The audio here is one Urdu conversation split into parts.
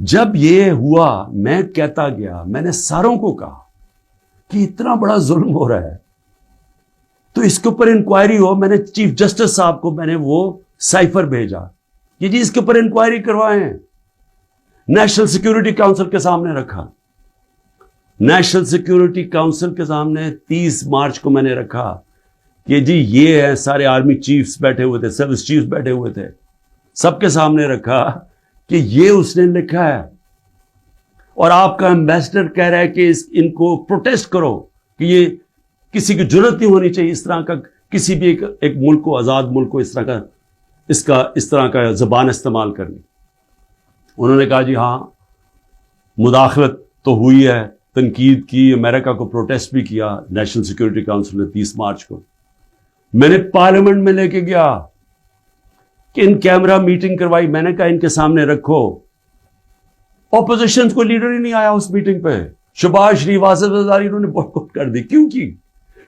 جب یہ ہوا میں کہتا گیا، میں نے ساروں کو کہا کہ اتنا بڑا ظلم ہو رہا ہے تو اس کے اوپر انکوائری ہو. میں نے چیف جسٹس صاحب کو میں نے وہ سائفر بھیجا کہ جی اس کے اوپر انکوائری کروائیں. نیشنل سیکیورٹی کاؤنسل کے سامنے رکھا. نیشنل سیکیورٹی کاؤنسل کے سامنے 30 مارچ کو میں نے رکھا کہ جی یہ ہے، سارے آرمی چیفز بیٹھے ہوئے تھے، سروس چیفز بیٹھے ہوئے تھے، سب کے سامنے رکھا کہ یہ اس نے لکھا ہے اور آپ کا ایمبیسڈر کہہ رہا ہے کہ ان کو پروٹیسٹ کرو کہ یہ کسی کی جرت نہیں ہونی چاہیے اس طرح کا، کسی بھی ایک ملک کو، آزاد ملک کو اس طرح کا زبان استعمال کرنی. انہوں نے کہا جی ہاں مداخلت تو ہوئی ہے، تنقید کی، امریکہ کو پروٹیسٹ بھی کیا نیشنل سیکیورٹی کاؤنسل نے 30 مارچ کو. میں نے پارلیمنٹ میں لے کے گیا کہ ان کیمرہ میٹنگ کروائی. میں نے کہا ان کے سامنے رکھو. اپوزیشن کو لیڈر ہی نہیں آیا اس میٹنگ پہ. شہباز شریف، آصف زرداری انہوں نے بائیکاٹ کر دی. کیوں کی؟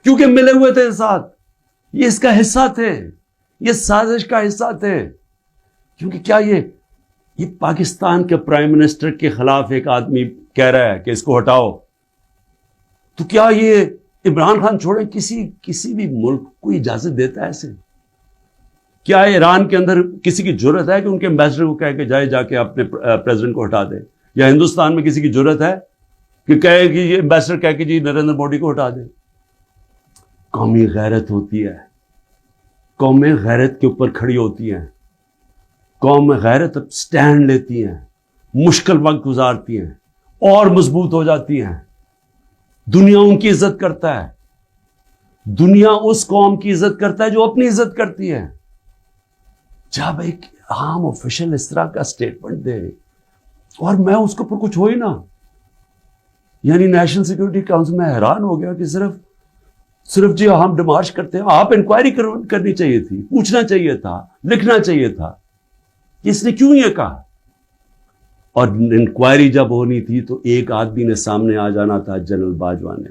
کیونکہ ملے ہوئے تھے ساتھ، یہ اس کا حصہ تھے، یہ سازش کا حصہ تھے. کیونکہ کیا یہ پاکستان کے پرائم منسٹر کے خلاف ایک آدمی کہہ رہا ہے کہ اس کو ہٹاؤ، تو کیا یہ عمران خان چھوڑیں کسی بھی ملک کو اجازت دیتا ہے ایسے؟ کیا ایران کے اندر کسی کی جرت ہے کہ ان کے ایمبیسڈر کو کہے کہ جا کے اپنے پریزیڈنٹ کو ہٹا دے؟ یا ہندوستان میں کسی کی جرت ہے کہ کہے کہ یہ ایمبیسڈر کہہ کہ جی نریندر مودی کو ہٹا دے؟ قومی غیرت ہوتی ہے، قومیں غیرت کے اوپر کھڑی ہوتی ہیں، قوم غیرت سٹینڈ لیتی ہیں، مشکل وقت گزارتی ہیں اور مضبوط ہو جاتی ہیں. دنیا ان کی عزت کرتا ہے، دنیا اس قوم کی عزت کرتا ہے جو اپنی عزت کرتی ہے. جب ایک عام آفیشل اس طرح کا سٹیٹمنٹ دے اور میں اس کے اوپر کچھ ہو ہی نہ، یعنی نیشنل سیکیورٹی کاؤنسل میں حیران ہو گیا کہ صرف جی ہم ڈیمارش کرتے ہیں. آپ انکوائری کرنی چاہیے تھی، پوچھنا چاہیے تھا، لکھنا چاہیے تھا اس نے کیوں یہ کہا. اور انکوائری جب ہونی تھی تو ایک آدمی نے سامنے آ جانا تھا، جنرل باجوہ نے.